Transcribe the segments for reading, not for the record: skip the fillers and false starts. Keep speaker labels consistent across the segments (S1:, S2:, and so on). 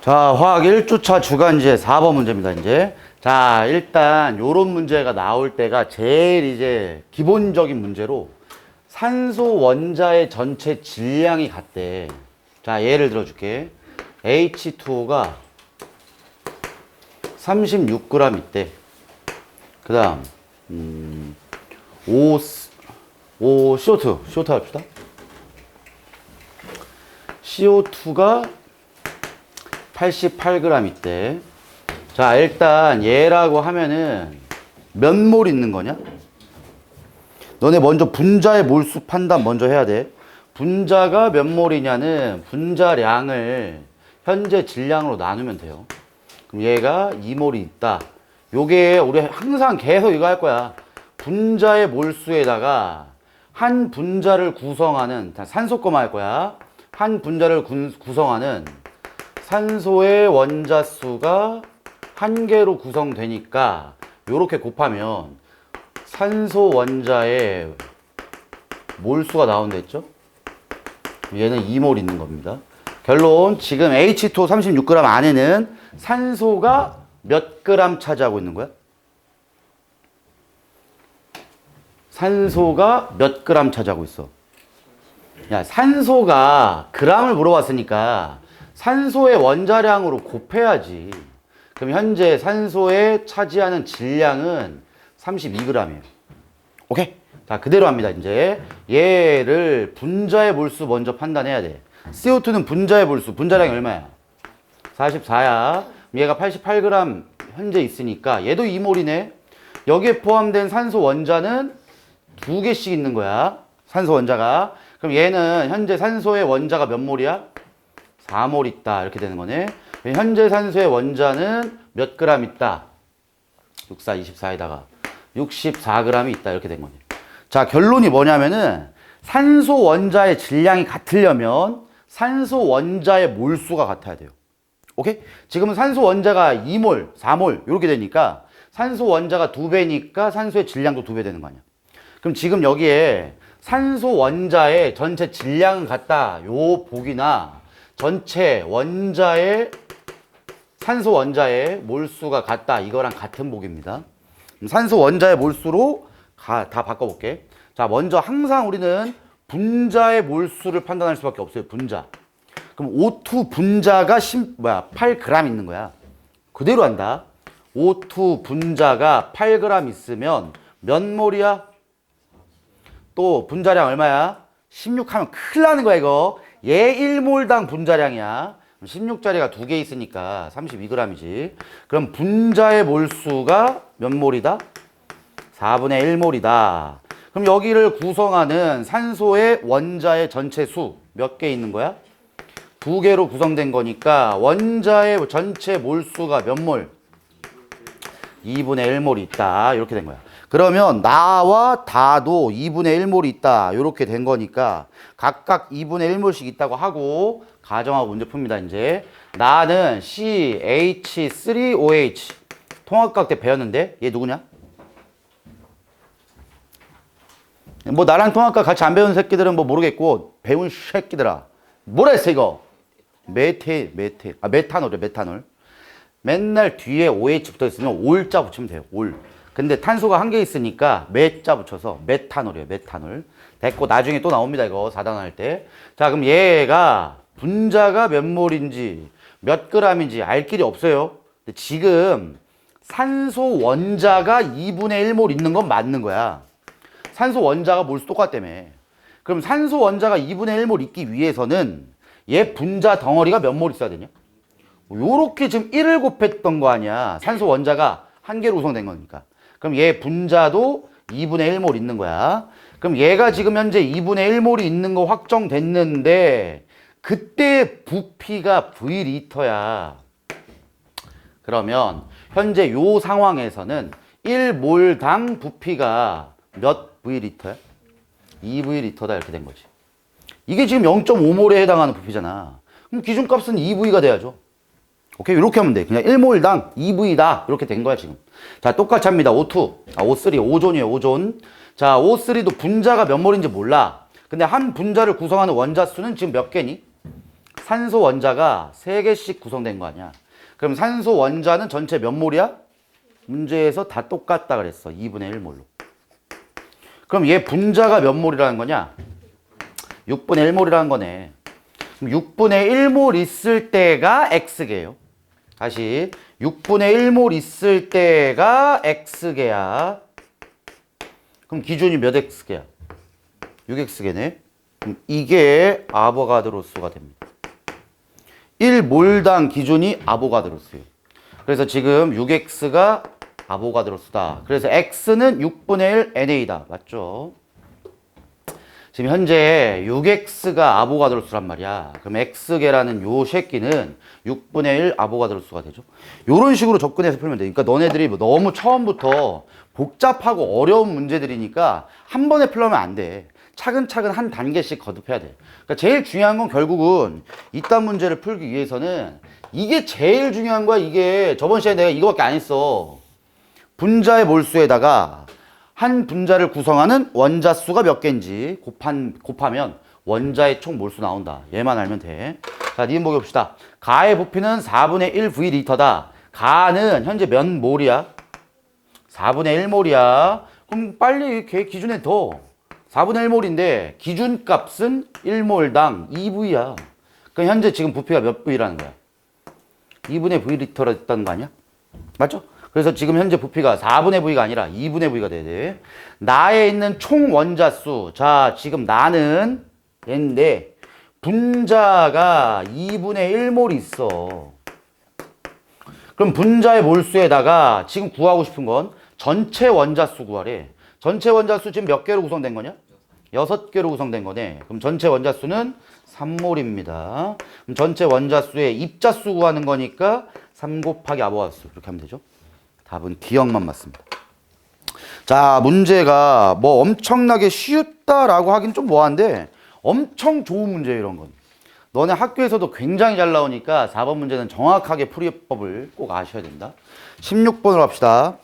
S1: 자, 화학 1주차 주간제 4번 문제입니다, 이제. 자, 일단 요런 문제가 나올 때가 제일 이제 기본적인 문제로 산소 원자의 전체 질량이 같대. 자, 예를 들어 줄게. H2O가 36g 있대. 그 다음, CO2 합시다. CO2가 88g 있대. 자, 일단 얘라고 하면은 몇 몰 있는 거냐? 너네 먼저 분자의 몰수 판단 먼저 해야 돼. 분자가 몇 몰이냐는 분자량을 현재 질량으로 나누면 돼요. 그럼 얘가 2몰이 있다. 요게 우리 항상 계속 이거 할 거야. 분자의 몰수에다가 한 분자를 구성하는, 산소 거만 할 거야. 한 분자를 구성하는 산소의 원자 수가 한 개로 구성되니까 요렇게 곱하면 산소 원자의 몰수가 나온다 했죠? 얘는 2몰 있는 겁니다. 결론, 지금 H2O 36g 안에는 산소가 몇 g 차지하고 있는 거야? 산소가 몇 g 차지하고 있어? 야, 산소가 g을 물어봤으니까 산소의 원자량으로 곱해야지. 그럼 현재 산소에 차지하는 질량은 32g이에요. 오케이? 자, 그대로 합니다, 이제. 얘를 분자의 몰수 먼저 판단해야 돼. CO2는 분자의 몰수, 분자량이 얼마야? 44야. 얘가 88g 현재 있으니까 얘도 2몰이네. 여기에 포함된 산소 원자는 2개씩 있는 거야. 산소 원자가. 그럼 얘는 현재 산소의 원자가 몇 몰이야? 4몰 있다. 이렇게 되는 거네. 현재 산소의 원자는 몇 g 있다? 64, 24에다가 64g이 있다. 이렇게 된 거네. 자, 결론이 뭐냐면은 산소 원자의 질량이 같으려면 산소 원자의 몰수가 같아야 돼요. 오케이? 지금은 산소 원자가 2몰, 4몰 이렇게 되니까 산소 원자가 2배니까 산소의 질량도 2배 되는 거 아니야. 그럼 지금 여기에 산소 원자의 전체 질량은 같다. 요 복이나 전체 원자의 산소 원자의 몰수가 같다. 이거랑 같은 복입니다. 산소 원자의 몰수로 다 바꿔볼게. 자, 먼저 항상 우리는 분자의 몰수를 판단할 수밖에 없어요. 분자. 그럼 O2 분자가 8g 있는 거야. 그대로 한다. O2 분자가 8g 있으면 몇 몰이야? 또 분자량 얼마야? 16 하면 큰일 나는 거야, 이거. 얘 1몰당 분자량이야. 16자리가 2개 있으니까 32g이지. 그럼 분자의 몰수가 몇 몰이다? 4분의 1몰이다. 그럼 여기를 구성하는 산소의 원자의 전체 수 몇 개 있는 거야? 2개로 구성된 거니까 원자의 전체 몰수가 몇 몰? 2분의 1몰이 있다. 이렇게 된 거야. 그러면 나와 다도 2분의 1몰이 있다. 이렇게 된 거니까 각각 2분의 1몰씩 있다고 하고 가정하고 문제 풉니다. 이제 나는 CH3OH 통합각 때 배웠는데 얘 누구냐? 뭐 나랑 통합각 같이 안 배운 새끼들은 뭐 모르겠고 배운 새끼들아 뭐라 했어 이거? 메탄올이야. 메탄올. 맨날 뒤에 OH 붙어 있으면 올자 붙이면 돼요. 올. 근데 탄소가 한 개 있으니까 메자 붙여서 메탄올이에요. 메탄올. 됐고 나중에 또 나옵니다. 이거 4단 할 때. 자, 그럼 얘가 분자가 몇 몰인지 몇 g인지 알 길이 없어요. 근데 지금 산소 원자가 2분의 1몰 있는 건 맞는 거야. 산소 원자가 몰수 똑같다며. 그럼 산소 원자가 2분의 1몰 있기 위해서는 얘 분자 덩어리가 몇 몰 있어야 되냐? 요렇게 지금 1을 곱했던 거 아니야. 산소 원자가 한 개로 구성된 거니까. 그럼 얘 분자도 2분의 1몰 있는 거야. 그럼 얘가 지금 현재 2분의 1몰이 있는 거 확정됐는데 그때 부피가 V리터야. 그러면 현재 요 상황에서는 1몰당 부피가 몇 V리터야? 2V리터다 이렇게 된 거지. 이게 지금 0.5몰에 해당하는 부피잖아. 그럼 기준값은 2V가 돼야죠. 오케이, 이렇게 하면 돼. 그냥 1몰당 2V다. 이렇게 된 거야, 지금. 자, 똑같이 합니다. O3, 오존이에요, 오존. 자, O3도 분자가 몇 몰인지 몰라. 근데 한 분자를 구성하는 원자 수는 지금 몇 개니? 산소 원자가 3개씩 구성된 거 아니야. 그럼 산소 원자는 전체 몇 몰이야? 문제에서 다 똑같다 그랬어. 2분의 1몰로. 그럼 얘 분자가 몇 몰이라는 거냐? 6분의 1몰이라는 거네. 그럼 6분의 1몰 있을 때가 X개요. 다시 6분의 1몰 있을 때가 X개야. 그럼 기준이 몇 X개야? 6X개네. 그럼 이게 아보가드로수가 됩니다. 1몰당 기준이 아보가드로수예요. 그래서 지금 6X가 아보가드로수다. 그래서 X는 6분의 1 NA다. 맞죠? 지금 현재 6X가 아보가드로수란 말이야. 그럼 X개라는 요 새끼는 6분의 1 아보가드로수가 되죠. 요런 식으로 접근해서 풀면 돼. 그러니까 너네들이 뭐 너무 처음부터 복잡하고 어려운 문제들이니까 한 번에 풀려면 안 돼. 차근차근 한 단계씩 거듭해야 돼. 그러니까 제일 중요한 건 결국은 이딴 문제를 풀기 위해서는 이게 제일 중요한 거야. 이게 저번 시간에 내가 이거밖에 안 했어. 분자의 몰수에다가 한 분자를 구성하는 원자 수가 몇 개인지 곱하면 원자의 총 몰수 나온다. 얘만 알면 돼. 자, 니은 보기 봅시다. 가의 부피는 4분의 1 V리터다. 가는 현재 몇 몰이야? 4분의 1몰이야. 그럼 빨리 걔 기준에 더. 4분의 1몰인데 기준값은 1몰당 2V야. 그럼 현재 지금 부피가 몇 V라는 거야? 2분의 V리터라 했다는 거 아니야? 맞죠? 그래서 지금 현재 부피가 4분의 V가 아니라 2분의 V가 돼야 돼. 나에 있는 총 원자수. 자, 지금 나는 얘인데 분자가 2분의 1몰 있어. 그럼 분자의 몰수에다가 지금 구하고 싶은 건 전체 원자수 구하래. 전체 원자수 지금 몇 개로 구성된 거냐? 6개로 구성된 거네. 그럼 전체 원자수는 3몰입니다. 그럼 전체 원자수의 입자수 구하는 거니까 3 곱하기 아보가드수. 이렇게 하면 되죠. 답은 기억만 맞습니다. 자, 문제가 뭐 엄청나게 쉬웠다라고 하긴 좀 뭐한데 엄청 좋은 문제예요, 이런 건. 너네 학교에서도 굉장히 잘 나오니까 4번 문제는 정확하게 풀이법을 꼭 아셔야 된다. 16번으로 합시다.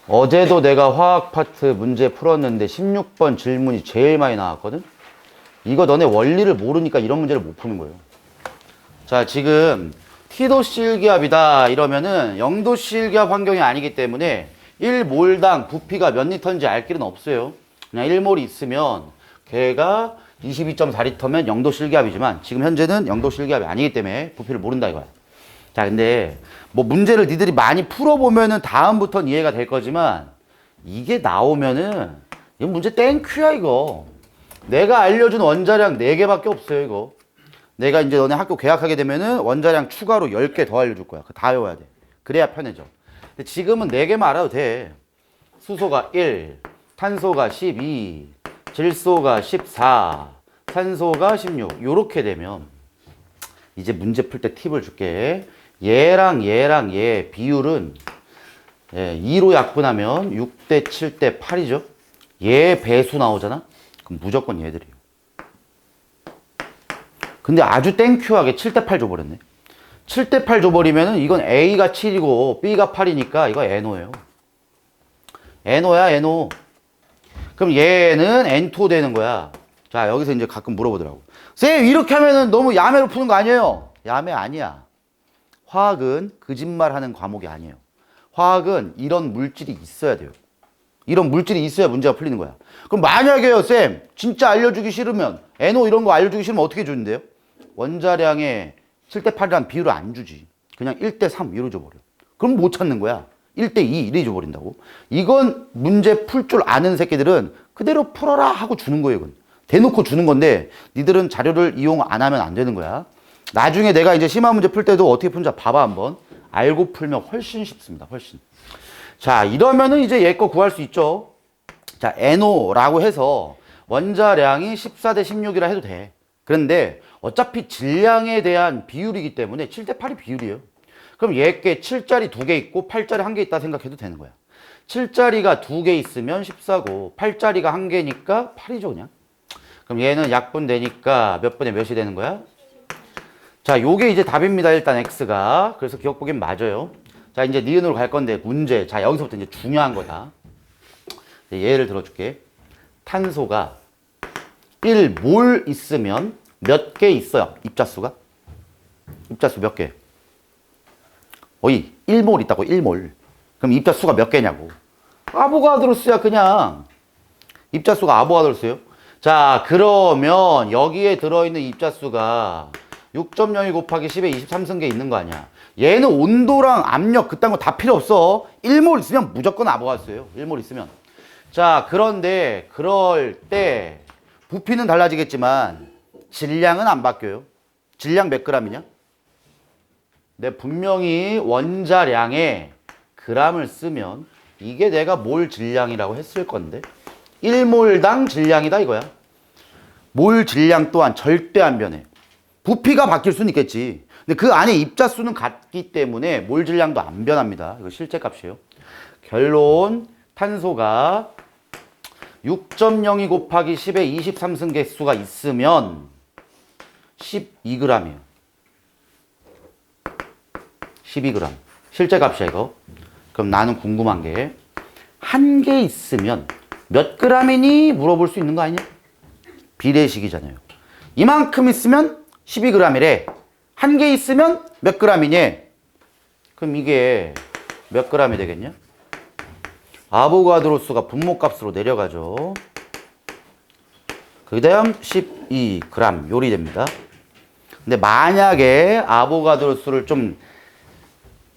S1: 어제도 내가 화학 파트 문제 풀었는데 16번 질문이 제일 많이 나왔거든? 이거 너네 원리를 모르니까 이런 문제를 못 푸는 거예요. 자, 지금 T도씨 1기압이다 이러면은 0도씨 1기압 환경이 아니기 때문에 1몰당 부피가 몇 리터인지 알 길은 없어요. 그냥 1몰이 있으면 걔가 22.4리터면 0도씨 1기압이지만 지금 현재는 0도씨 1기압이 아니기 때문에 부피를 모른다 이거야. 자, 근데 뭐 문제를 니들이 많이 풀어보면은 다음부터는 이해가 될 거지만 이게 나오면은 이거 문제 땡큐야 이거. 내가 알려준 원자량 4개밖에 없어요 이거. 내가 이제 너네 학교 개학하게 되면은 원자량 추가로 10개 더 알려줄 거야. 다 외워야 돼. 그래야 편해져. 근데 지금은 4개만 알아도 돼. 수소가 1, 탄소가 12, 질소가 14, 산소가 16. 요렇게 되면 이제 문제 풀 때 팁을 줄게. 얘랑 얘 비율은 2로 약분하면 6대 7대 8이죠. 얘 배수 나오잖아. 그럼 무조건 얘들이에요. 근데 아주 땡큐하게 7대 8 줘버렸네. 7대 8 줘버리면은 이건 A가 7이고 B가 8이니까 이거 NO예요. NO야, NO. 그럼 얘는 N2 되는 거야. 자, 여기서 이제 가끔 물어보더라고. 쌤, 이렇게 하면은 너무 야매로 푸는 거 아니에요? 야매 아니야. 화학은 거짓말 하는 과목이 아니에요. 화학은 이런 물질이 있어야 돼요. 이런 물질이 있어야 문제가 풀리는 거야. 그럼 만약에요, 쌤, 진짜 알려주기 싫으면, NO 이런 거 알려주기 싫으면 어떻게 주는데요? 원자량의 7대 8이라는 비율을 안 주지. 그냥 1대 3 이로 줘버려. 그럼 못 찾는 거야. 1대 2 이래 줘버린다고. 이건 문제 풀 줄 아는 새끼들은 그대로 풀어라 하고 주는 거예요, 이건. 대놓고 주는 건데 니들은 자료를 이용 안 하면 안 되는 거야. 나중에 내가 이제 심화 문제 풀 때도 어떻게 푸는지 봐봐 한번. 알고 풀면 훨씬 쉽습니다. 훨씬. 자, 이러면은 이제 얘 거 구할 수 있죠. 자, NO라고 해서 원자량이 14대 16이라 해도 돼. 그런데 어차피 질량에 대한 비율이기 때문에 7대 8이 비율이에요. 그럼 얘께 7짜리 2개 있고 8짜리 1개 있다 생각해도 되는 거야. 7짜리가 2개 있으면 14고 8짜리가 1개니까 8이죠 그냥. 그럼 얘는 약분되니까 몇 분의 몇이 되는 거야? 자, 요게 이제 답입니다. 일단 X가. 그래서 기억 보기엔 맞아요. 자, 이제 니은으로 갈 건데 문제. 자, 여기서부터 이제 중요한 거다. 예를 들어줄게. 탄소가 1몰 있으면 몇 개 있어요? 입자수가? 입자수 몇 개? 어이, 1몰 있다고, 1몰. 그럼 입자수가 몇 개냐고. 아보가드로스야, 그냥. 입자수가 아보가드로스예요. 자, 그러면 여기에 들어있는 입자수가 6.02 곱하기 10에 23승계 있는 거 아니야. 얘는 온도랑 압력 그딴 거 다 필요 없어. 1몰 있으면 무조건 아보가드로스예요. 1몰 있으면. 자, 그런데 그럴 때 부피는 달라지겠지만 질량은 안 바뀌어요. 질량 몇 그램이냐? 내 분명히 원자량에 그램을 쓰면 이게 내가 몰 질량이라고 했을 건데 1몰당 질량이다 이거야. 몰 질량 또한 절대 안 변해. 부피가 바뀔 수는 있겠지. 근데 그 안에 입자수는 같기 때문에 몰 질량도 안 변합니다. 이거 실제 값이에요. 결론, 탄소가 6.02 곱하기 10에 23승계수가 있으면 12g이에요. 12g. 실제 값이야 이거. 그럼 나는 궁금한 게 한 개 있으면 몇 g이니 물어볼 수 있는 거 아니냐? 비례식이잖아요. 이만큼 있으면 12g이래. 한 개 있으면 몇 g이니? 그럼 이게 몇 g이 되겠냐? 아보가드로수가 분모값으로 내려가죠. 그 다음 12g 요리됩니다. 근데 만약에 아보가드로수를 좀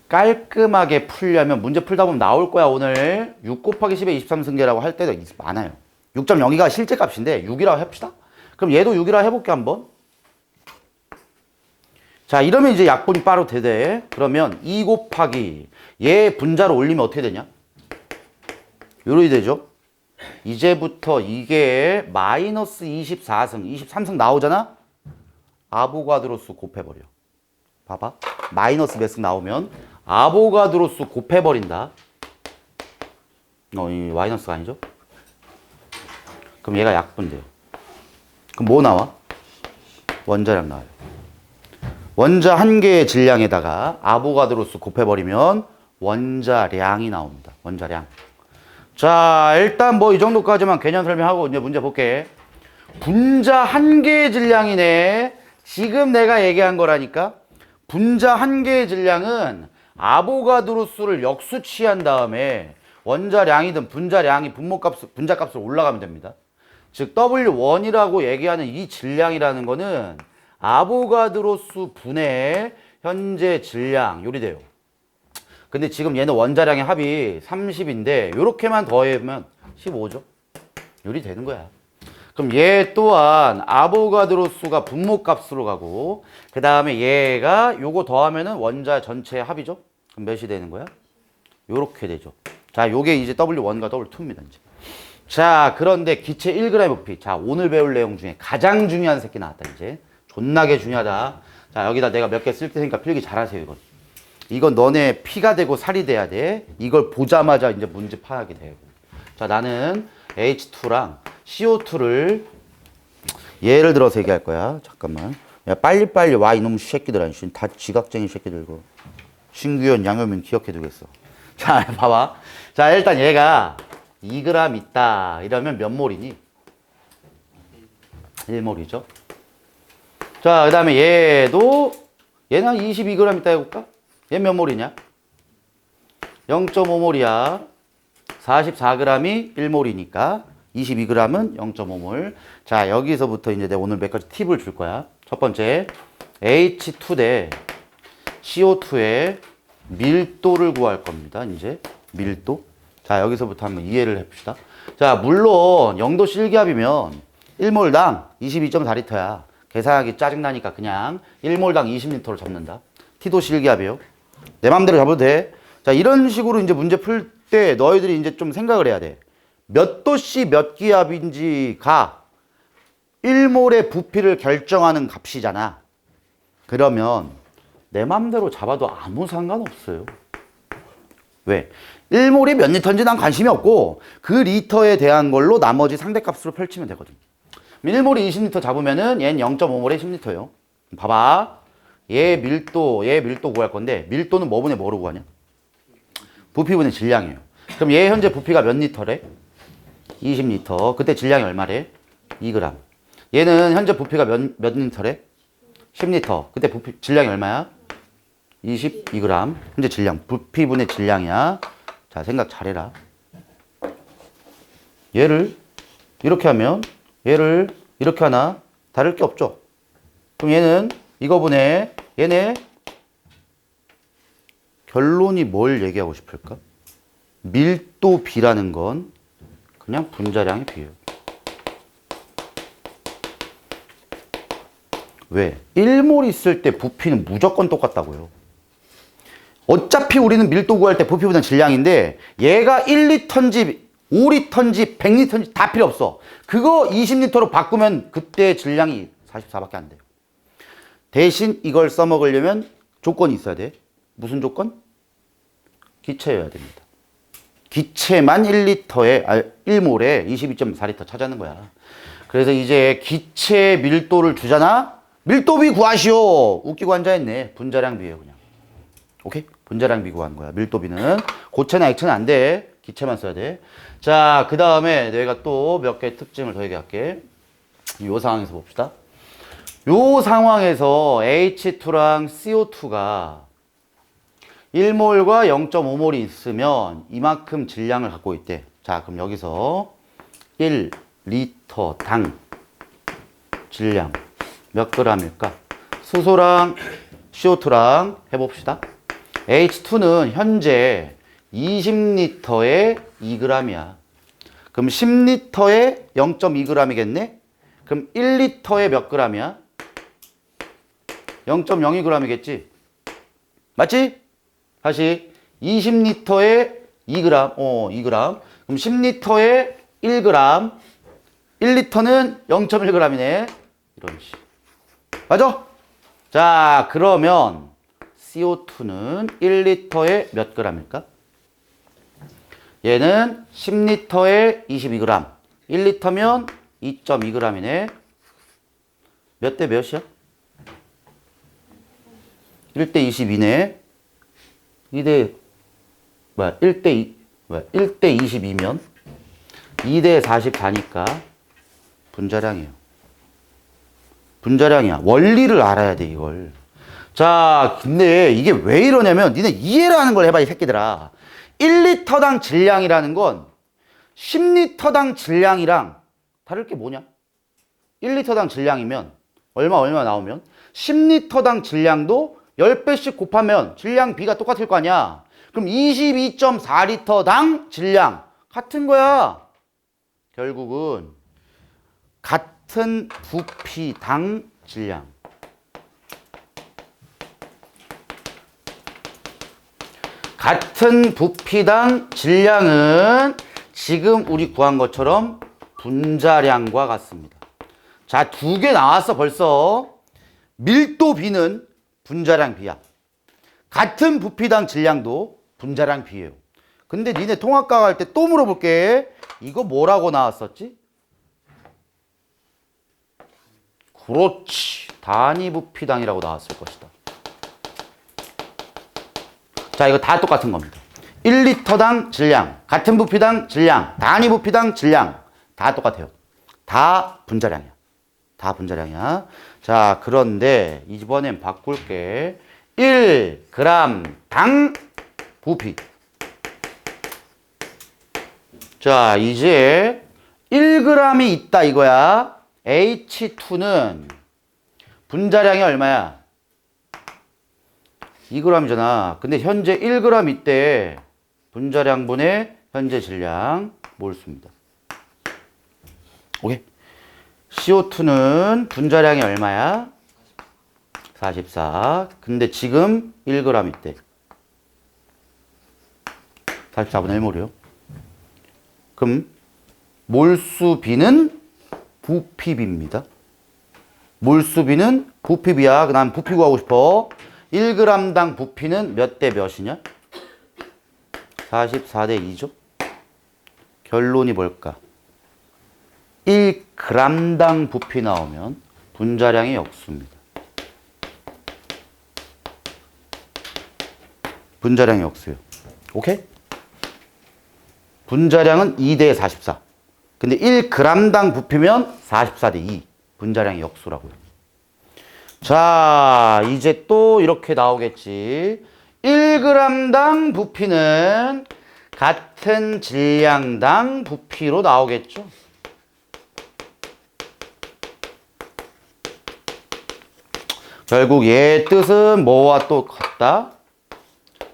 S1: 깔끔하게 풀려면 문제 풀다 보면 나올 거야. 오늘 6 곱하기 10에 23승계라고 할 때도 많아요. 6.02가 실제 값인데 6이라고 해봅시다. 그럼 얘도 6이라고 해볼게 한번. 자, 이러면 이제 약분이 바로 되대. 그러면 2 곱하기 얘 분자로 올리면 어떻게 되냐? 요렇게 되죠. 이제부터 이게 마이너스 24승, 23승 나오잖아? 아보가드로수 곱해버려. 봐봐. 마이너스 몇 승 나오면 아보가드로수 곱해버린다. 이 마이너스가 아니죠? 그럼 얘가 약분돼요. 그럼 뭐 나와? 원자량 나와요. 원자 한 개의 질량에다가 아보가드로수 곱해버리면 원자량이 나옵니다. 원자량. 자, 일단 뭐 이 정도까지만 개념 설명하고 이제 문제 볼게. 분자 한 개의 질량이네. 지금 내가 얘기한 거라니까. 분자 한 개의 질량은 아보가드로수를 역수치한 다음에 원자량이든 분자량이 분자값으로 올라가면 됩니다. 즉 W1이라고 얘기하는 이 질량이라는 거는 아보가드로수 분의 현재 질량 요리돼요. 근데 지금 얘는 원자량의 합이 30인데 요렇게만 더하면 15죠. 요리되는 거야. 그럼 얘 또한 아보가드로수가 분모값으로 가고 그 다음에 얘가 요거 더하면은 원자 전체 합이죠. 그럼 몇이 되는 거야? 요렇게 되죠. 자, 요게 이제 W1과 W2입니다. 이제. 자, 그런데 기체 1g 부피. 자, 오늘 배울 내용 중에 가장 중요한 새끼 나왔다, 이제. 존나게 중요하다. 자, 여기다 내가 몇 개 쓸 테니까 필기 잘하세요, 이건. 이건 너네 피가 되고 살이 돼야 돼. 이걸 보자마자 이제 문제 파악이 되고. 자, 나는 H2랑 CO2를 예를 들어서 얘기할 거야. 잠깐만. 야, 빨리빨리 와, 이놈 새끼들아. 다 지각쟁이 새끼들. 고 신규현, 양효민 기억해 두겠어. 자, 봐봐. 자, 일단 얘가 2g 있다. 이러면 몇 몰이니? 1몰이죠. 자, 그 다음에 얘는 22g 있다 해볼까? 얘 몇 몰이냐? 0.5몰이야. 44g이 1몰이니까 22g은 0.5몰. 자, 여기서부터 이제 내가 오늘 몇 가지 팁을 줄 거야. 첫 번째, H2 대 CO2의 밀도를 구할 겁니다. 이제 밀도. 자, 여기서부터 한번 이해를 해봅시다. 자, 물론 0도 실기압이면 1몰당 22.4리터야. 계산하기 짜증나니까 그냥 1몰당 20리터로 잡는다. T도 실기압이에요. 내 맘대로 잡아도 돼. 자, 이런 식으로 이제 문제 풀 때 너희들이 이제 좀 생각을 해야 돼. 몇 도씨 몇 기압인지가 1몰의 부피를 결정하는 값이잖아. 그러면 내 맘대로 잡아도 아무 상관없어요. 왜? 1몰이 몇 리터인지 난 관심이 없고 그 리터에 대한 걸로 나머지 상대값으로 펼치면 되거든. 1몰이 20리터 잡으면은 얘는 0.5몰에 10리터예요. 봐봐. 얘 밀도 구할 건데 밀도는 뭐분의 뭐로 구하냐? 부피분의 질량이에요. 그럼 얘 현재 부피가 몇 리터래? 20리터. 그때 질량이 얼마래? 2g. 얘는 현재 부피가 몇 리터래? 10리터. 그때 부피 질량이 얼마야? 22g. 현재 질량. 부피분의 질량이야. 자, 생각 잘해라. 얘를 이렇게 하면 얘를 이렇게 하나? 다를 게 없죠. 그럼 얘는 이거분의 얘네 결론이 뭘 얘기하고 싶을까? 밀도 비라는 건 그냥 분자량의 비예요. 왜? 1몰 있을 때 부피는 무조건 똑같다고요. 어차피 우리는 밀도 구할 때 부피보다는 질량인데 얘가 1리터인지 5리터인지 100리터인지 다 필요 없어. 그거 20리터로 바꾸면 그때 질량이 44밖에 안 돼요. 대신 이걸 써먹으려면 조건이 있어야 돼. 무슨 조건? 기체여야 됩니다. 기체만 1몰에 22.4리터 차지하는 거야. 그래서 이제 기체 밀도를 주잖아? 밀도비 구하시오. 웃기고 앉아있네. 분자량 비예요, 그냥. 오케이? 분자량 비 구하는 거야. 밀도비는. 고체나 액체는 안 돼. 기체만 써야 돼. 자, 그 다음에 내가 또 몇 개 특징을 더 얘기할게. 이 상황에서 봅시다. 이 상황에서 H2랑 CO2가 1몰과 0.5몰이 있으면 이만큼 질량을 갖고 있대. 자, 그럼 여기서 1리터당 질량 몇 g일까? 수소랑 CO2랑 해봅시다. H2는 현재 20리터에 2g이야. 그럼 10리터에 0.2g이겠네? 그럼 1리터에 몇 g이야? 0.02g이겠지? 맞지? 다시 20리터에 2g, 2g. 그럼 10리터에 1g, 1리터는 0.1g이네. 이런 식. 맞아? 자, 그러면 CO2는 1리터에 몇 g일까? 얘는 10리터에 22g. 1리터면 2.2g이네. 몇 대 몇이야? 1대 22네. 2대, 1대 22면 2대 44니까 분자량이에요. 분자량이야. 원리를 알아야 돼, 이걸. 자, 근데 이게 왜 이러냐면 니네 이해를 하는 걸 해봐, 이 새끼들아. 1리터당 질량이라는 건 10리터당 질량이랑 다를 게 뭐냐? 1리터당 질량이면 얼마 나오면 10리터당 질량도 10배씩 곱하면 질량 B가 똑같을 거 아니야. 그럼 22.4리터당 질량 같은 거야. 결국은 같은 부피당 질량. 같은 부피당 질량은 지금 우리 구한 것처럼 분자량과 같습니다. 자, 두 개 나왔어 벌써. 밀도 B는 분자량 B야. 같은 부피당 질량도 분자량 B예요. 근데 니네 통합과학 할 때 또 물어볼게. 이거 뭐라고 나왔었지? 그렇지. 단위 부피당이라고 나왔을 것이다. 자, 이거 다 똑같은 겁니다. 1리터당 질량, 같은 부피당 질량, 단위 부피당 질량 다 똑같아요. 다 분자량이야. 다 분자량이야. 자, 그런데 이번엔 바꿀게. 1g당 부피. 자, 이제 1g이 있다 이거야. H2는 분자량이 얼마야? 2g이잖아. 근데 현재 1g 있대. 분자량분의 현재 질량 몰수입니다. 오케이. CO2는 분자량이 얼마야? 44. 근데 지금 1g 있대. 44분의 1몰이요. 그럼 몰수비는 부피비입니다. 몰수비는 부피비야. 난 부피 구하고 싶어. 1g당 부피는 몇 대 몇이냐? 44대 2죠. 결론이 뭘까? 1g당 부피 나오면 분자량이 역수입니다. 분자량이 역수요. 오케이? 분자량은 2대 44. 근데 1g당 부피면 44대 2. 분자량의 역수라고요. 자, 이제 또 이렇게 나오겠지. 1g당 부피는 같은 질량당 부피로 나오겠죠. 결국 얘의 뜻은 뭐와 또 같다?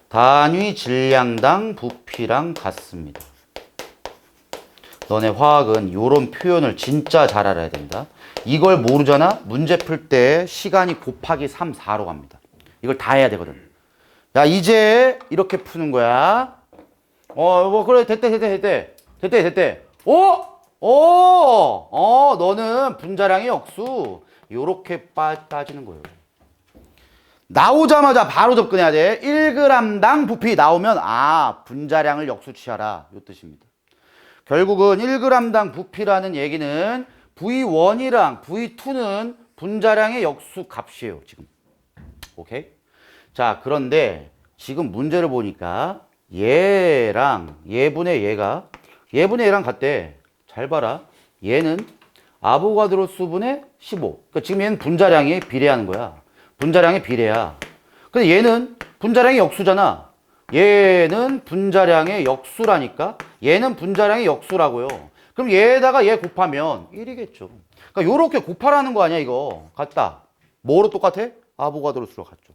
S1: 단위 질량당 부피랑 같습니다. 너네 화학은 이런 표현을 진짜 잘 알아야 된다. 이걸 모르잖아? 문제 풀 때 시간이 곱하기 3, 4로 갑니다. 이걸 다 해야 되거든. 야, 이제 이렇게 푸는 거야. 그래, 됐대. 너는 분자량의 역수. 요렇게 따지는 거예요. 나오자마자 바로 접근해야 돼. 1g당 부피 나오면, 분자량을 역수 취하라. 요 뜻입니다. 결국은 1g당 부피라는 얘기는 V1이랑 V2는 분자량의 역수 값이에요, 지금. 오케이? 자, 그런데 지금 문제를 보니까 얘랑 얘분의 얘랑 같대. 잘 봐라. 얘는 아보가드로 수분의 15. 그러니까 지금 얘는 분자량에 비례하는 거야. 분자량에 비례야. 근데 얘는 분자량의 역수잖아. 얘는 분자량의 역수라니까. 얘는 분자량의 역수라고요. 그럼 얘에다가 얘 곱하면 1이겠죠. 그러니까 요렇게 곱하라는 거 아니야, 이거. 같다. 뭐로 똑같아? 아보가드로 수로 같죠.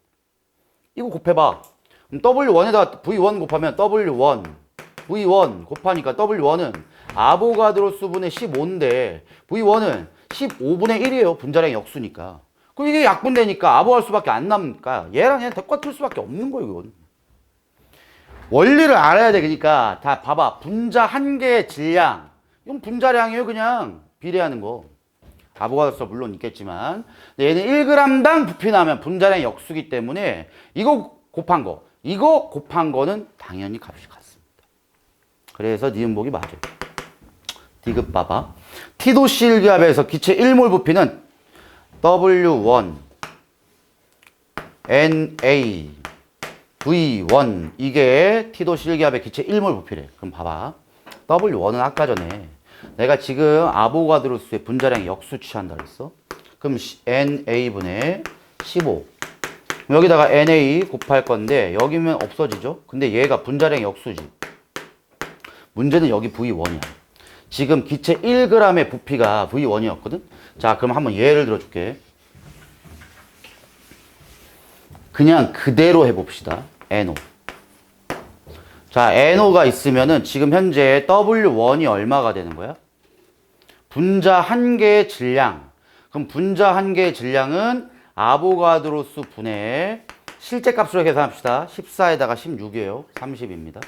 S1: 이거 곱해봐. 그럼 W1에다가 V1 곱하면 W1. V1 곱하니까 W1은 아보가드로 수분의 15인데 V1은 15분의 1이에요. 분자량의 역수니까. 그럼 이게 약분되니까 아보갈 수밖에 안 남으니까 얘랑 얘는 똑같을 수밖에 없는 거예요, 이건. 원리를 알아야 돼. 그러니까 다 봐봐. 분자 한 개의 질량. 이건 분자량이에요. 그냥 비례하는 거. 아보가드로 물론 있겠지만 얘는 1g당 부피 나면 분자량의 역수기 때문에 이거 곱한 거는 당연히 값이 같습니다. 그래서 니은복이 맞아요. 디귿 봐봐. T도씨 1기압에서 기체 1몰 부피는 W1 NA V1 이게 T도씨 1기압의 기체 1몰 부피래. 그럼 봐봐. W1은 아까 전에 내가 지금 아보가드로수의 분자량 역수 취한다 그랬어. 그럼 NA분의 15. 여기다가 NA 곱할 건데 여기면 없어지죠. 근데 얘가 분자량 역수지. 문제는 여기 V1이야. 지금 기체 1g의 부피가 V1이었거든. 자, 그럼 한번 예를 들어줄게. 그냥 그대로 해봅시다. NO. 자, NO가 있으면은 지금 현재 W1이 얼마가 되는 거야? 분자 한 개의 질량. 그럼 분자 한 개의 질량은 아보가드로수 분의 실제 값으로 계산합시다. 14에다가 16이에요. 30입니다.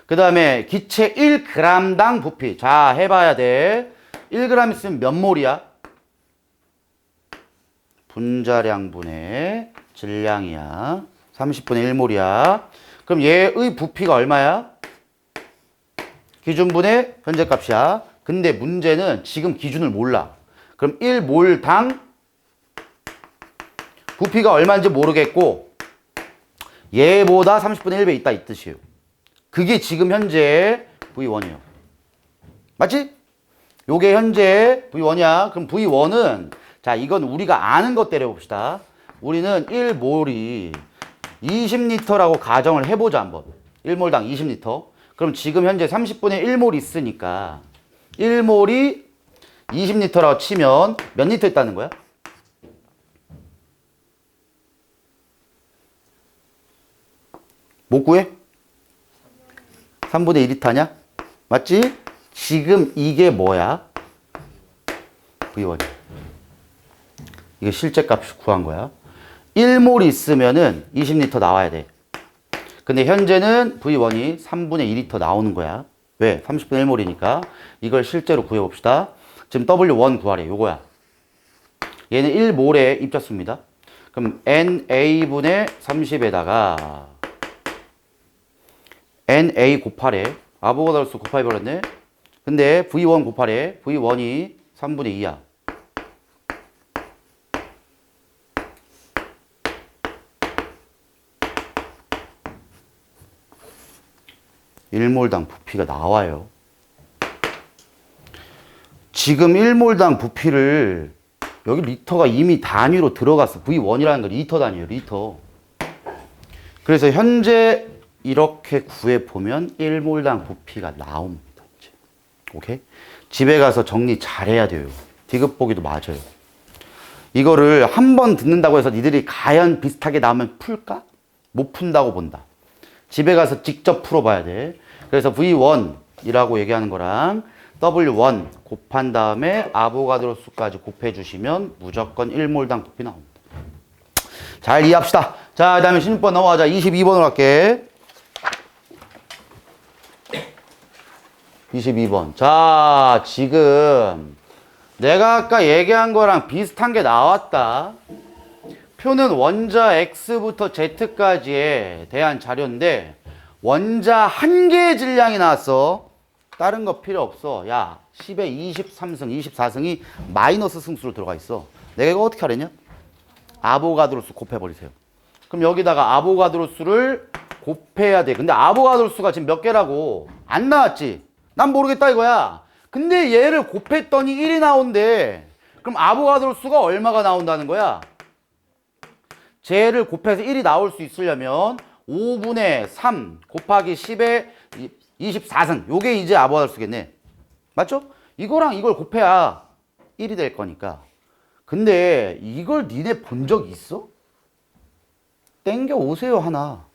S1: 그 다음에 기체 1g당 부피. 자, 해봐야 돼. 1g 있으면 몇 몰이야? 분자량분의 질량이야. 30분의 1몰이야. 그럼 얘의 부피가 얼마야? 기준분의 현재값이야. 근데 문제는 지금 기준을 몰라. 그럼 1몰당 부피가 얼마인지 모르겠고 얘보다 30분의 1배 있다 이 뜻이에요. 그게 지금 현재 V1이에요. 맞지? 요게 현재 V1이야. 그럼 V1은 자, 이건 우리가 아는 것 때려봅시다. 우리는 1몰이 20리터라고 가정을 해보자 한번. 1몰당 20리터. 그럼 지금 현재 30분의 1몰 있으니까 1몰이 20리터라고 치면 몇 리터 있다는 거야? 못 구해? 3분의 1리터냐? 맞지? 지금 이게 뭐야? V1. 이게 실제 값 구한 거야. 1몰 있으면은 20리터 나와야 돼. 근데 현재는 V1이 3분의 2리터 나오는 거야. 왜? 30분의 1몰이니까. 이걸 실제로 구해봅시다. 지금 W1 구하래. 요거야. 얘는 1몰에 입혔습니다. 그럼 NA분의 30에다가 NA 곱하래. 아보가드로수 곱해버렸네. 근데 V1 곱하래. V1이 3분의 2야. (1몰당) 부피가 나와요. 지금 1몰당 부피를 여기 리터가 이미 단위로 들어갔어. V1이라는 거 리터 단위예요. 리터. 그래서 현재 이렇게 구해보면 1몰당 부피가 나옵니다. 이제. 오케이? 집에 가서 정리 잘해야 돼요. 디귿 보기도 맞아요. 이거를 한 번 듣는다고 해서 니들이 과연 비슷하게 나오면 풀까? 못 푼다고 본다. 집에 가서 직접 풀어봐야 돼. 그래서 V1이라고 얘기하는 거랑 W1 곱한 다음에 아보가드로 수까지 곱해주시면 무조건 1몰당 부피 나옵니다. 잘 이해합시다. 자, 그 다음에 16번 넘어가자. 22번으로 갈게. 22번. 자, 지금 내가 아까 얘기한 거랑 비슷한 게 나왔다. 표는 원자 X부터 Z까지에 대한 자료인데 원자 한 개의 질량이 나왔어. 다른 거 필요 없어. 야, 10에 23승, 24승이 마이너스 승수로 들어가 있어. 내가 이거 어떻게 하랬냐? 아보가드로 수 곱해버리세요. 그럼 여기다가 아보가드로 수를 곱해야 돼. 근데 아보가드로 수가 지금 몇 개라고? 안 나왔지? 난 모르겠다 이거야. 근데 얘를 곱했더니 1이 나온대. 그럼 아보가드로 수가 얼마가 나온다는 거야? 쟤를 곱해서 1이 나올 수 있으려면 5분의 3 곱하기 10의 24승. 요게 이제 아보가드로 수겠네. 맞죠? 이거랑 이걸 곱해야 1이 될 거니까. 근데 이걸 니네 본 적 있어? 땡겨 오세요 하나.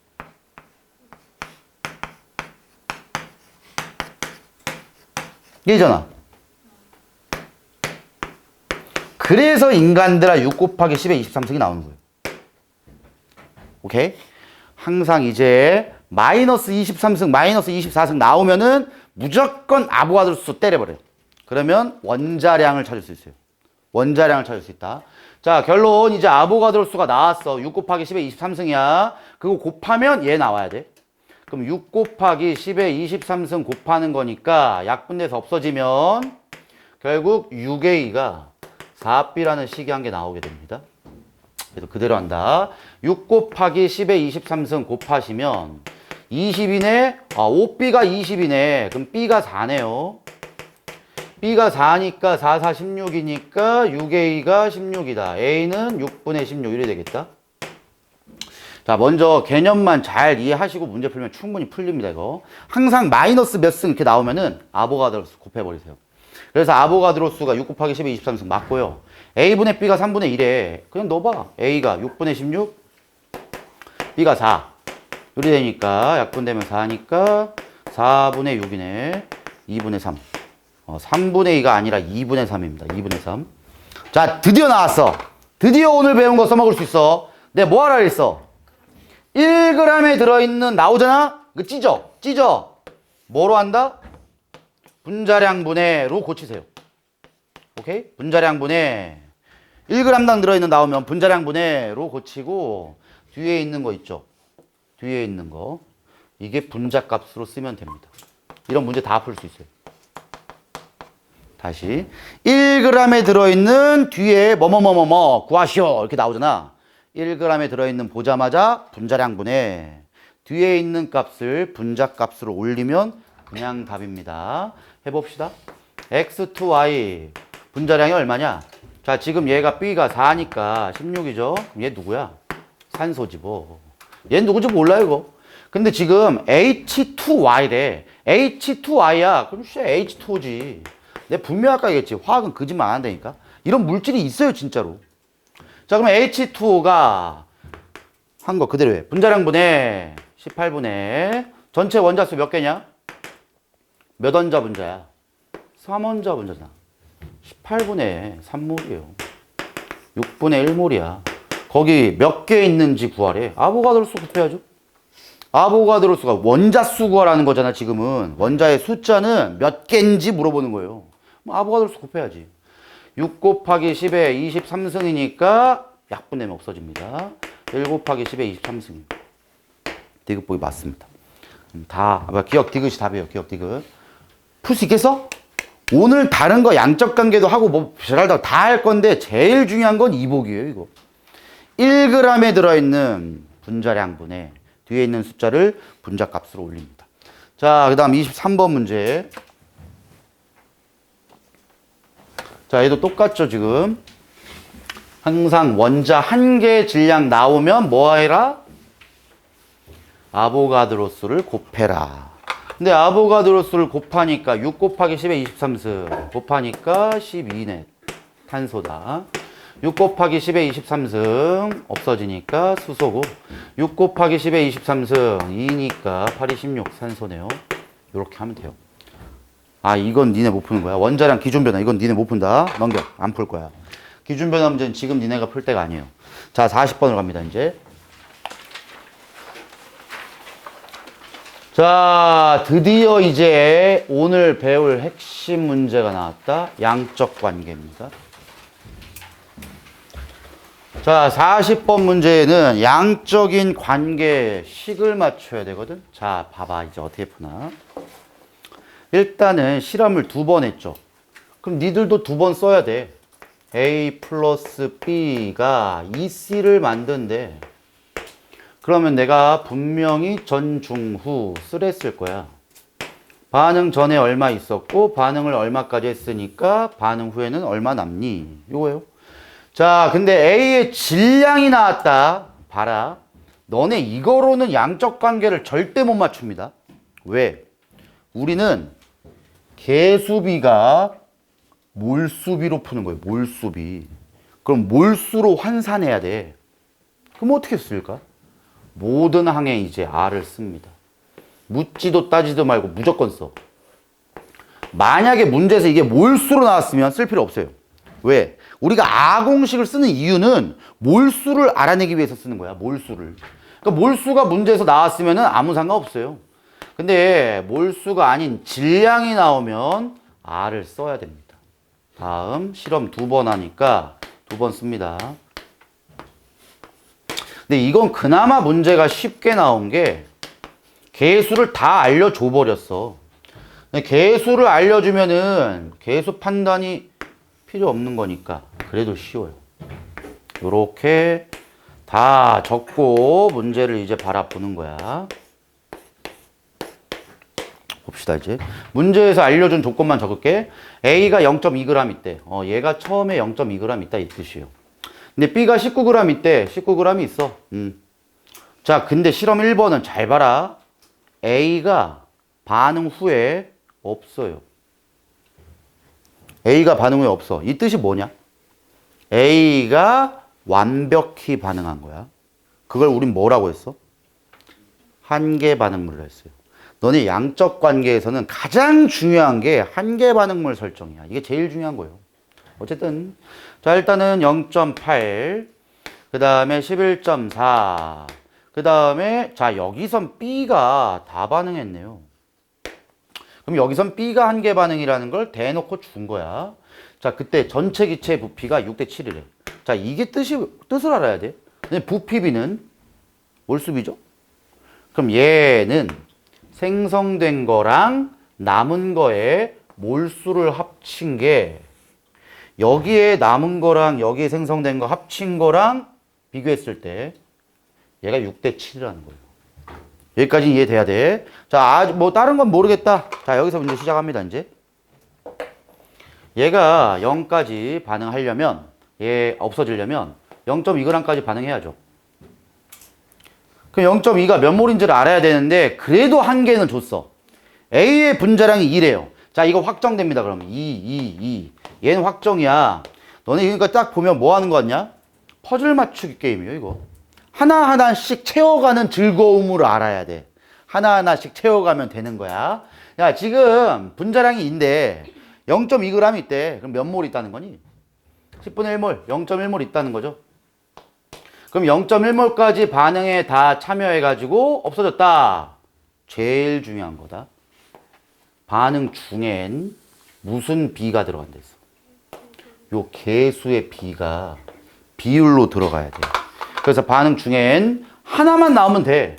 S1: 얘잖아. 그래서 인간들아 6 곱하기 10의 23승이 나오는 거예요. 오케이? 항상 이제 마이너스 23승, 마이너스 24승 나오면은 무조건 아보가드로 수 때려버려요. 그러면 원자량을 찾을 수 있어요. 원자량을 찾을 수 있다. 자, 결론 이제 아보가드로 수가 나왔어. 6 곱하기 10의 23승이야. 그거 곱하면 얘 나와야 돼. 그럼 6 곱하기 10의 23승 곱하는 거니까 약분돼서 없어지면 결국 6A가 4B라는 식이 한 개 나오게 됩니다. 그래서 그대로 한다. 6 곱하기 10의 23승 곱하시면 20이네. 5B가 20이네. 그럼 B가 4네요. B가 4니까 4, 4, 16이니까 6A가 16이다. A는 6분의 16 이래 되겠다. 자, 먼저 개념만 잘 이해하시고 문제 풀면 충분히 풀립니다, 이거. 항상 마이너스 몇 승 이렇게 나오면은 아보가드로 수 곱해버리세요. 그래서 아보가드로 수가 6 곱하기 10의 23승 맞고요. A분의 B가 3분의 1에 그냥 넣어봐. A가 6분의 16, B가 4. 이렇게 되니까 약분되면 4니까 4분의 6이네. 2분의 3. 3분의 2가 아니라 2분의 3입니다. 2분의 3. 자, 드디어 나왔어. 드디어 오늘 배운 거 써먹을 수 있어. 내가 뭐 하라 그랬어? 1g에 들어있는 나오잖아? 이거 찢어. 뭐로 한다? 분자량분해로 고치세요. 오케이? 분자량분해. 1g당 들어있는 나오면 분자량분해로 고치고 뒤에 있는 거 있죠? 뒤에 있는 거. 이게 분자값으로 쓰면 됩니다. 이런 문제 다 풀 수 있어요. 다시 1g에 들어있는 뒤에 뭐뭐뭐뭐뭐 구하시오 이렇게 나오잖아. 1g에 들어있는 보자마자 분자량분해. 뒤에 있는 값을 분자값으로 올리면 그냥 답입니다. 해봅시다. x2y 분자량이 얼마냐? 자, 지금 얘가 B가 4니까 16이죠. 얘 누구야? 산소지 뭐. 얘 누구지 몰라요 이거. 근데 지금 H2Y래. H2Y야. 그럼 H2O지. 내가 분명히 아까 얘기했지. 화학은 거짓말 안 한다니까. 이런 물질이 있어요 진짜로. 자, 그러면 H2O가 한 거 그대로 해. 분자량분해 18분의 전체 원자수 몇 개냐? 몇 원자 분자야? 3원자 분자잖아. 18분의 3몰이에요. 6분의 1몰이야. 거기 몇 개 있는지 구하래. 아보가드로 수 곱해야죠. 아보가드로 수가 원자 수 구하라는 거잖아 지금은. 원자의 숫자는 몇 개인지 물어보는 거예요. 아보가드로 수 곱해야지. 6 곱하기 10에 23승이니까 약분되면 없어집니다. 1 곱하기 10에 23승입니다. 디귿 보기 맞습니다. 다 기억 디귿이 답이에요. 기억 디귿. 풀 수 있겠어? 오늘 다른 거 양적 관계도 하고 뭐 별알다 다 할 건데 제일 중요한 건 이복이에요. 이거 1g에 들어있는 분자량분에 뒤에 있는 숫자를 분자값으로 올립니다. 자, 그 다음 23번 문제. 자, 얘도 똑같죠, 지금. 항상 원자 한 개의 질량 나오면 뭐 해라? 아보가드로 수를 곱해라. 근데 아보가드로 수를 곱하니까 6 곱하기 10의 23승 곱하니까 12네. 탄소다. 6 곱하기 10의 23승 없어지니까 수소고 6 곱하기 10의 23승 2니까 8이 16 산소네요. 이렇게 하면 돼요. 아, 이건 니네 못 푸는 거야. 원자량 기준 변화 이건 니네 못 푼다. 넘겨. 안 풀 거야. 기준 변화 문제는 지금 니네가 풀 때가 아니에요. 자, 40번으로 갑니다, 이제. 자, 드디어 이제 오늘 배울 핵심 문제가 나왔다. 양적 관계입니다. 자, 40번 문제에는 양적인 관계 식을 맞춰야 되거든. 자, 봐봐. 이제 어떻게 푸나. 일단은 실험을 2번 했죠. 그럼 니들도 2번 써야 돼. A 플러스 B가 EC를 만든대. 그러면 내가 분명히 전, 중, 후 쓰랬을 거야. 반응 전에 얼마 있었고 반응을 얼마까지 했으니까 반응 후에는 얼마 남니? 이거예요. 자, 근데 A의 질량이 나왔다. 봐라. 너네 이거로는 양적 관계를 절대 못 맞춥니다. 왜? 우리는 개수비가 몰수비로 푸는 거예요. 몰수비. 그럼 몰수로 환산해야 돼. 그럼 어떻게 쓸까? 모든 항에 이제 R을 씁니다. 묻지도 따지도 말고 무조건 써. 만약에 문제에서 이게 몰수로 나왔으면 쓸 필요 없어요. 왜? 우리가 A 공식을 쓰는 이유는 몰수를 알아내기 위해서 쓰는 거야. 몰수를. 그러니까 몰수가 문제에서 나왔으면 아무 상관없어요. 근데 몰수가 아닌 질량이 나오면 R을 써야 됩니다. 다음 실험 2번 하니까 2번 씁니다. 근데 이건 그나마 문제가 쉽게 나온 게 개수를 다 알려줘 버렸어. 개수를 알려주면은 개수 판단이 필요 없는 거니까 그래도 쉬워요. 요렇게 다 적고 문제를 이제 바라보는 거야. 봅시다, 이제. 문제에서 알려준 조건만 적을게. A가 0.2g 있대. 얘가 처음에 0.2g 있다 이 뜻이에요. 근데 B가 19g 있대. 19g 있어. 자, 근데 실험 1번은 잘 봐라. A가 반응 후에 없어요. A가 반응 후에 없어. 이 뜻이 뭐냐? A가 완벽히 반응한 거야. 그걸 우린 뭐라고 했어? 한계 반응물을 했어요. 너네 양적 관계에서는 가장 중요한 게 한계 반응물 설정이야. 이게 제일 중요한 거예요. 어쨌든 자, 일단은 0.8, 그 다음에 11.4, 그 다음에 자, 여기선 B가 다 반응했네요. 그럼 여기선 B가 한계 반응이라는 걸 대놓고 준 거야. 자, 그때 전체 기체 부피가 6대 7이래. 자, 이게 뜻을 알아야 돼. 근데 부피 B는 몰수비죠? 그럼 얘는 생성된 거랑 남은 거에 몰수를 합친 게 여기에 남은 거랑 여기에 생성된 거 합친 거랑 비교했을 때 얘가 6대 7이라는 거예요. 여기까지 이해돼야 돼. 자, 뭐 다른 건 모르겠다. 자, 여기서 문제 시작합니다, 이제. 얘가 0까지 반응하려면, 얘 없어지려면 0.2g까지 반응해야죠. 그럼 0.2가 몇 몰인지를 알아야 되는데 그래도 한계는 줬어. A의 분자량이 2래요. 자, 이거 확정됩니다. 그러면 2. 얘는 확정이야. 너네 그러니까 딱 보면 뭐 하는 거 같냐? 퍼즐 맞추기 게임이에요, 이거. 하나하나씩 채워가는 즐거움을 알아야 돼. 하나하나씩 채워가면 되는 거야. 야, 지금 분자량이 2인데 0.2g 있대. 그럼 몇 몰 있다는 거니? 10분의 1몰, 0.1몰 있다는 거죠. 그럼 0.1몰까지 반응에 다 참여해가지고 없어졌다. 제일 중요한 거다. 반응 중엔 무슨 B가 들어간다 했어? 요 개수의 B가 비율로 들어가야 돼. 그래서 반응 중엔 하나만 나오면 돼.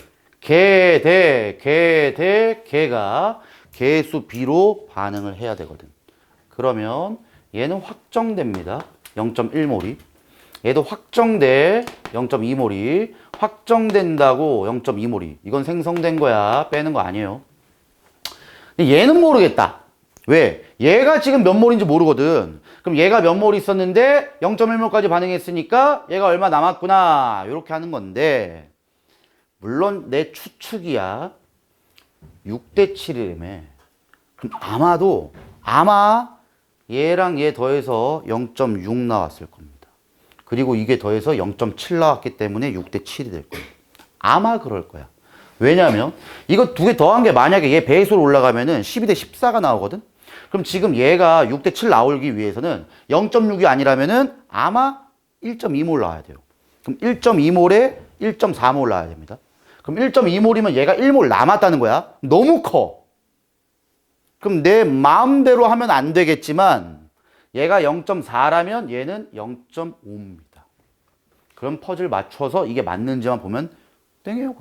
S1: 개가 개수 B로 반응을 해야 되거든. 그러면 얘는 확정됩니다. 0.1몰이. 얘도 확정돼. 0.2몰이. 확정된다고 0.2몰이. 이건 생성된 거야. 빼는 거 아니에요. 근데 얘는 모르겠다. 왜? 얘가 지금 몇 몰인지 모르거든. 그럼 얘가 몇 몰 있었는데 0.1몰까지 반응했으니까 얘가 얼마 남았구나. 이렇게 하는 건데 물론 내 추측이야. 6대 7이라며. 그럼 아마 얘랑 얘 더해서 0.6 나왔을 겁니다. 그리고 이게 더해서 0.7 나왔기 때문에 6대 7이 될 거예요. 아마 그럴 거야. 왜냐하면 이거 두 개 더한 게 만약에 얘 배수로 올라가면은 12대 14가 나오거든. 그럼 지금 얘가 6대 7 나오기 위해서는 0.6이 아니라면은 아마 1.2몰 나와야 돼요. 그럼 1.2몰에 1.4몰 나와야 됩니다. 그럼 1.2몰이면 얘가 1몰 남았다는 거야. 너무 커. 그럼 내 마음대로 하면 안 되겠지만 얘가 0.4라면 얘는 0.5입니다. 그럼 퍼즐 맞춰서 이게 맞는지만 보면 땡이에요.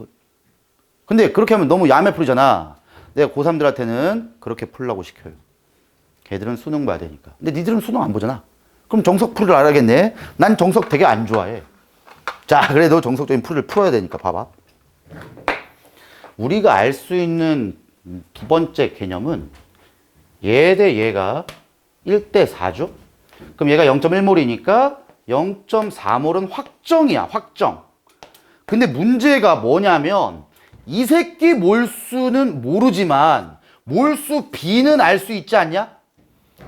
S1: 근데 그렇게 하면 너무 야매 풀이잖아. 내가 고3들한테는 그렇게 풀라고 시켜요. 걔들은 수능 봐야 되니까. 근데 니들은 수능 안 보잖아. 그럼 정석 풀이를 알아야겠네. 난 정석 되게 안 좋아해. 자, 그래도 정석적인 풀이를 풀어야 되니까 봐봐. 우리가 알 수 있는 두 번째 개념은 얘 대 얘가 1대 4죠? 그럼 얘가 0.1몰이니까 0.4몰은 확정이야, 확정. 근데 문제가 뭐냐면 이 새끼 몰수는 모르지만 몰수 B는 알 수 있지 않냐?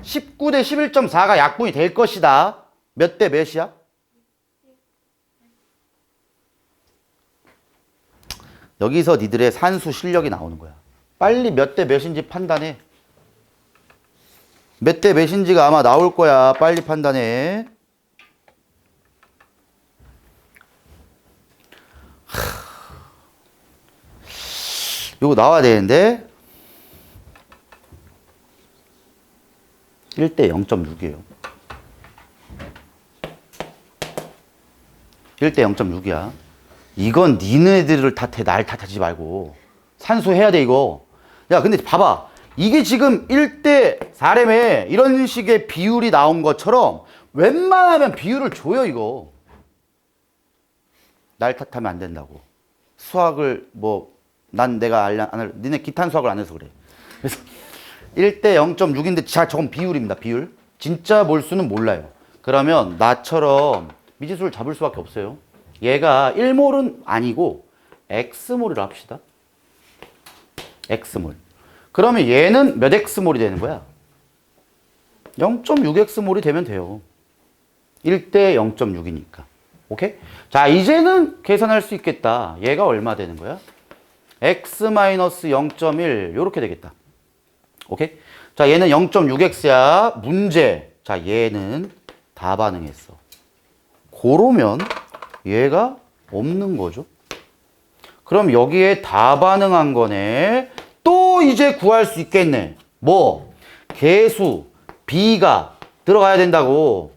S1: 19대 11.4가 약분이 될 것이다. 몇 대 몇이야? 여기서 니들의 산수 실력이 나오는 거야. 빨리 몇 대 몇인지 판단해. 몇 대 몇인지가 아마 나올 거야. 빨리 판단해. 요거 나와야 되는데 1대 0.6이에요. 1대 0.6이야. 이건 니네들을 탓해. 날 탓하지 말고 산수해야 돼 이거. 야 근데 봐봐. 이게 지금 1대 4램에 이런 식의 비율이 나온 것처럼 웬만하면 비율을 줘요 이거. 날 탓하면 안 된다고. 수학을 내가 니네 기탄 수학을 안 해서 그래. 그래서 1대 0.6인데 자 저건 비율입니다. 비율. 진짜 몰수는 몰라요. 그러면 나처럼 미지수를 잡을 수밖에 없어요. 얘가 1몰은 아니고 X몰이라 합시다. X몰. 그러면 얘는 몇 X몰이 되는 거야? 0.6X몰이 되면 돼요. 1대 0.6이니까. 오케이? 자, 이제는 계산할 수 있겠다. 얘가 얼마 되는 거야? X-0.1 요렇게 되겠다. 오케이? 자, 얘는 0.6X야. 문제. 자, 얘는 다 반응했어. 그러면 얘가 없는 거죠. 그럼 여기에 다 반응한 거네. 또 이제 구할 수 있겠네. 뭐? 개수 B가 들어가야 된다고.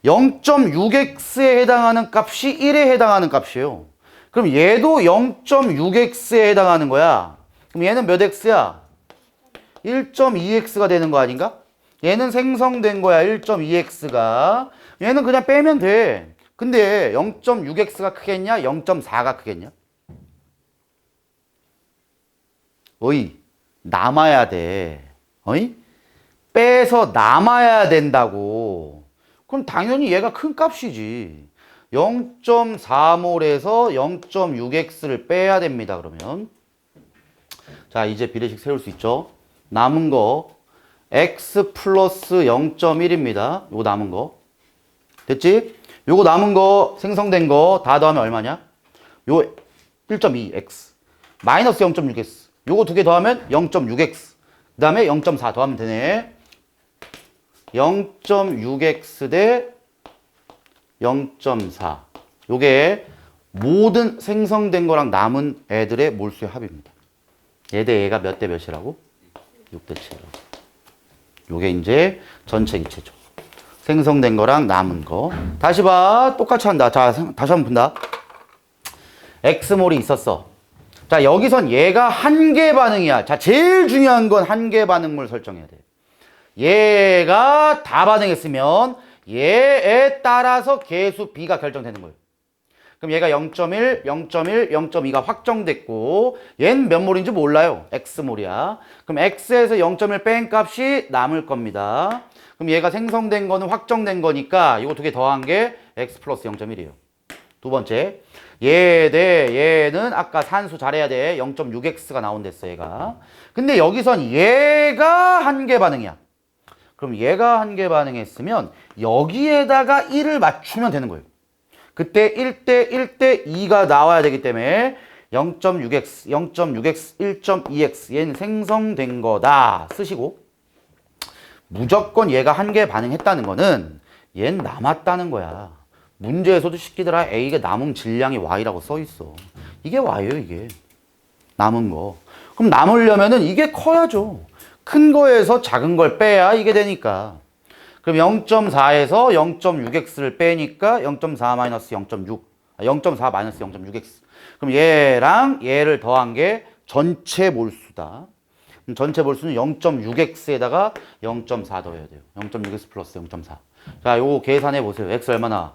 S1: 0.6x에 해당하는 값이 1에 해당하는 값이에요. 그럼 얘도 0.6x에 해당하는 거야. 그럼 얘는 몇 x야? 1.2x가 되는 거 아닌가? 얘는 생성된 거야. 1.2x가. 얘는 그냥 빼면 돼. 근데 0.6x가 크겠냐? 0.4가 크겠냐? 어이, 남아야 돼. 어이? 빼서 남아야 된다고. 그럼 당연히 얘가 큰 값이지. 0.4몰에서 0.6x를 빼야 됩니다. 그러면 자 이제 비례식 세울 수 있죠. 남은 거 x 플러스 0.1입니다. 요거 남은 거 됐지? 요거 남은 거 생성된 거 다 더하면 얼마냐? 요 1.2x 마이너스 0.6x 요거 두 개 더하면 0.6x 그 다음에 0.4 더하면 되네. 0.6x 대 0.4 요게 모든 생성된 거랑 남은 애들의 몰수의 합입니다. 얘 대 얘가 몇 대 몇이라고? 6대 7이라고. 요게 이제 전체 이체죠. 생성된 거랑 남은 거. 다시 봐. 똑같이 한다. 자, 다시 한번 본다. X몰이 있었어. 자, 여기선 얘가 한계 반응이야. 자, 제일 중요한 건 한계 반응물 설정해야 돼. 얘가 다 반응했으면 얘에 따라서 개수 B가 결정되는 거예요. 그럼 얘가 0.1, 0.1, 0.2가 확정됐고 얘는 몇 몰인지 몰라요. X몰이야. 그럼 X에서 0.1 뺀 값이 남을 겁니다. 그럼 얘가 생성된 거는 확정된 거니까 이거 두 개 더한 게 X 플러스 0.1이에요. 두 번째, 얘는 아까 산수 잘해야 돼. 0.6x가 나온댔어, 얘가. 근데 여기선 얘가 한계 반응이야. 그럼 얘가 한계 반응했으면 여기에다가 1을 맞추면 되는 거예요. 그때 1대 1대 2가 나와야 되기 때문에 0.6x, 0.6x, 1.2x 얘는 생성된 거다 쓰시고 무조건 얘가 한계 반응했다는 거는 얘는 남았다는 거야. 문제에서도 시키더라. A가 남은 질량이 Y라고 써 있어. 이게 Y예요, 이게. 남은 거. 그럼 남으려면은 이게 커야죠. 큰 거에서 작은 걸 빼야 이게 되니까. 그럼 0.4에서 0.6x를 빼니까 0.4 마이너스 0.6. 0.4 마이너스 0.6x. 그럼 얘랑 얘를 더한 게 전체 몰수다. 그럼 전체 몰수는 0.6x에다가 0.4 더해야 돼요. 0.6x 플러스 0.4. 자, 요거 계산해 보세요. x 얼마나?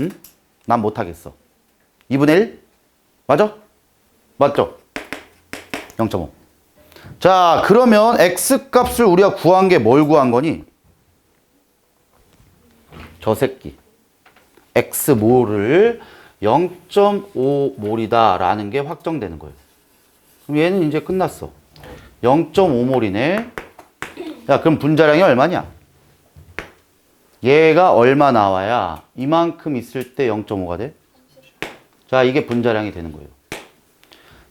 S1: 응? 난 못하겠어. 2분의 1? 맞아? 맞죠? 0.5. 자, 그러면 x 값을 우리가 구한 게 뭘 구한 거니? 저 새끼. x몰을 0.5몰이다 라는 게 확정되는 거예요. 그럼 얘는 이제 끝났어. 0.5몰이네. 야, 그럼 분자량이 얼마냐? 얘가 얼마 나와야 이만큼 있을 때 0.5가 돼? 자, 이게 분자량이 되는 거예요.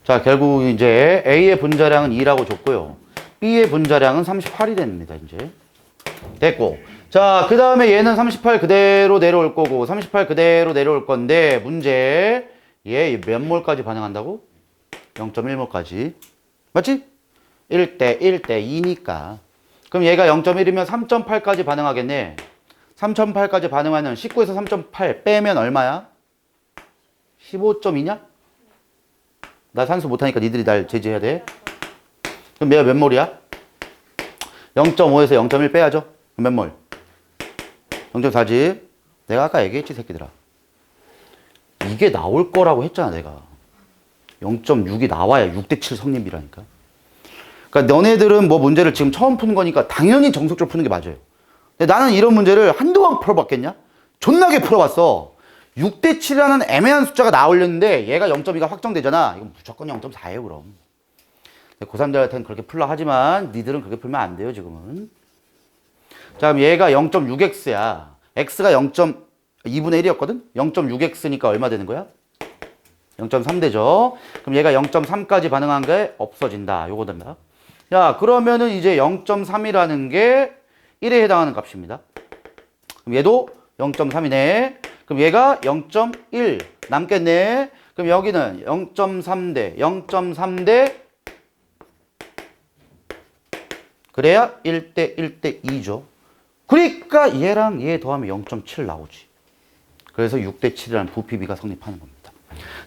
S1: 자, 결국 이제 A의 분자량은 2라고 줬고요. B의 분자량은 38이 됩니다, 이제. 됐고. 자, 그 다음에 얘는 38 그대로 내려올 거고, 38 그대로 내려올 건데, 문제. 얘 몇 몰까지 반응한다고? 0.1몰까지. 맞지? 1대 1대 2니까. 그럼 얘가 0.1이면 3.8까지 반응하겠네. 3.8까지 반응하면 19에서 3.8 빼면 얼마야? 15.2냐? 나 산수 못하니까 니들이 날 제지해야 돼. 그럼 얘가 몇 몰이야? 0.5에서 0.1 빼야죠. 그럼 몇 몰? 0.4지. 내가 아까 얘기했지, 새끼들아. 이게 나올 거라고 했잖아, 내가. 0.6이 나와야 6대7 성립이라니까. 그러니까 너네들은 뭐 문제를 지금 처음 푸는 거니까 당연히 정석적으로 푸는 게 맞아요. 근데 나는 이런 문제를 한두 번 풀어봤겠냐? 존나게 풀어봤어. 6대7이라는 애매한 숫자가 나오려는데 얘가 0.2가 확정되잖아. 이건 무조건 0.4예요, 그럼. 고3들한테는 그렇게 풀라 하지만 니들은 그렇게 풀면 안 돼요, 지금은. 자, 그럼 얘가 0.6x야. x가 2분의 1이었거든? 0.6x니까 얼마 되는 거야? 0.3 되죠? 그럼 얘가 0.3까지 반응한 게 없어진다. 요거 된다. 야, 그러면은 이제 0.3이라는 게 1에 해당하는 값입니다. 그럼 얘도 0.3이네. 그럼 얘가 0.1 남겠네. 그럼 여기는 0.3대 0.3대 그래야 1대 1대 2죠. 그러니까 얘랑 얘 더하면 0.7 나오지. 그래서 6대 7이라는 부피비가 성립하는 겁니다.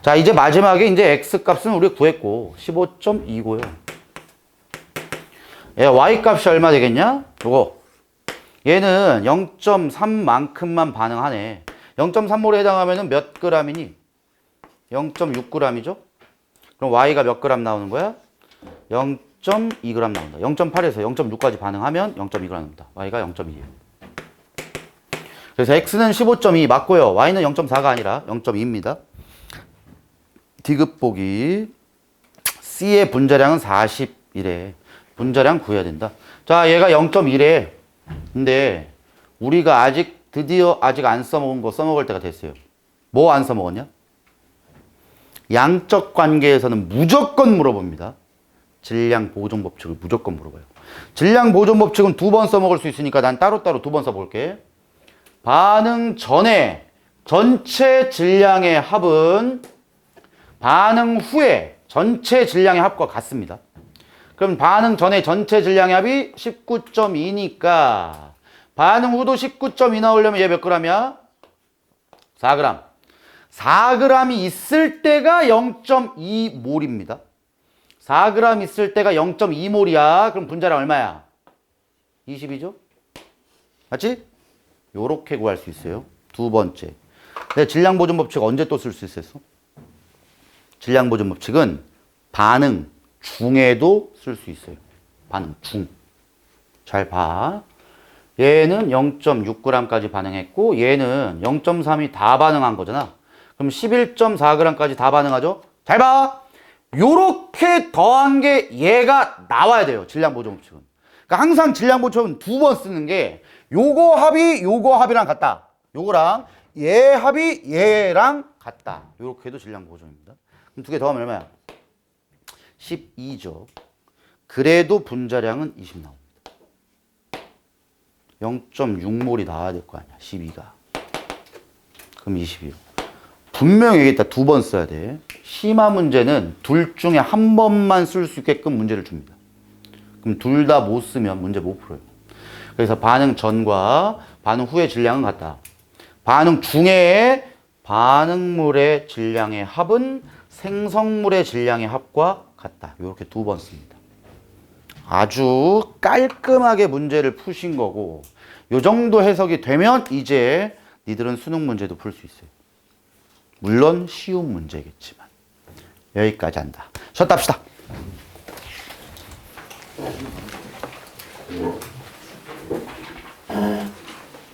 S1: 자, 이제 마지막에 이제 x 값은 우리가 구했고 15.2고요. 얘 y 값이 얼마 되겠냐? 요거. 얘는 0.3만큼만 반응하네. 0.3몰에 해당하면 몇 g이니? 0.6g이죠? 그럼 y가 몇 g 나오는 거야? 0.2g 나온다. 0.8에서 0.6까지 반응하면 0.2g 나온다. y가 0.2예요. 그래서 x는 15.2 맞고요. y는 0.4가 아니라 0.2입니다. 디귿 보기. c의 분자량은 40이래. 분자량 구해야 된다. 자, 얘가 0.1에. 근데 우리가 드디어 아직 안 써먹은 거 써먹을 때가 됐어요. 뭐 안 써먹었냐? 양적 관계에서는 무조건 물어봅니다. 질량 보존 법칙을 무조건 물어봐요. 질량 보존 법칙은 두 번 써먹을 수 있으니까 난 따로따로 두 번 써볼게. 반응 전에 전체 질량의 합은 반응 후에 전체 질량의 합과 같습니다. 그럼 반응 전에 전체 질량의 합이 19.2니까 반응 후도 19.2 나오려면 얘 몇 g이야? 4g. 4g이 있을 때가 0.2몰입니다. 4g 있을 때가 0.2몰이야. 그럼 분자량 얼마야? 20이죠? 맞지? 요렇게 구할 수 있어요. 두 번째. 근데 질량보존 법칙 언제 또 쓸 수 있었어? 질량보존 법칙은 반응 중에도 쓸 수 있어요. 반응 중. 잘 봐. 얘는 0.6g까지 반응했고 얘는 0.3이 다 반응한 거잖아. 그럼 11.4g까지 다 반응하죠? 잘 봐. 요렇게 더한 게 얘가 나와야 돼요. 질량보존 법칙은. 그러니까 항상 질량보존은 두 번 쓰는 게 요거 합이랑 같다. 요거랑 얘 합이 얘랑 같다. 요렇게 해도 질량보존입니다. 그럼 두 개 더하면 얼마야? 12죠. 그래도 분자량은 20 나옵니다. 0.6몰이 나와야 될 거 아니야. 12가. 그럼 22로. 분명히 얘기했다. 두 번 써야 돼. 심화 문제는 둘 중에 한 번만 쓸 수 있게끔 문제를 줍니다. 그럼 둘 다 못 쓰면 문제 못 풀어요. 그래서 반응 전과 반응 후의 질량은 같다. 반응 중에 반응물의 질량의 합은 생성물의 질량의 합과 같다. 이렇게 두 번 씁니다. 아주 깔끔하게 문제를 푸신 거고 요 정도 해석이 되면 이제 니들은 수능 문제도 풀 수 있어요. 물론 쉬운 문제겠지만 여기까지 한다. 쉬었다 합시다.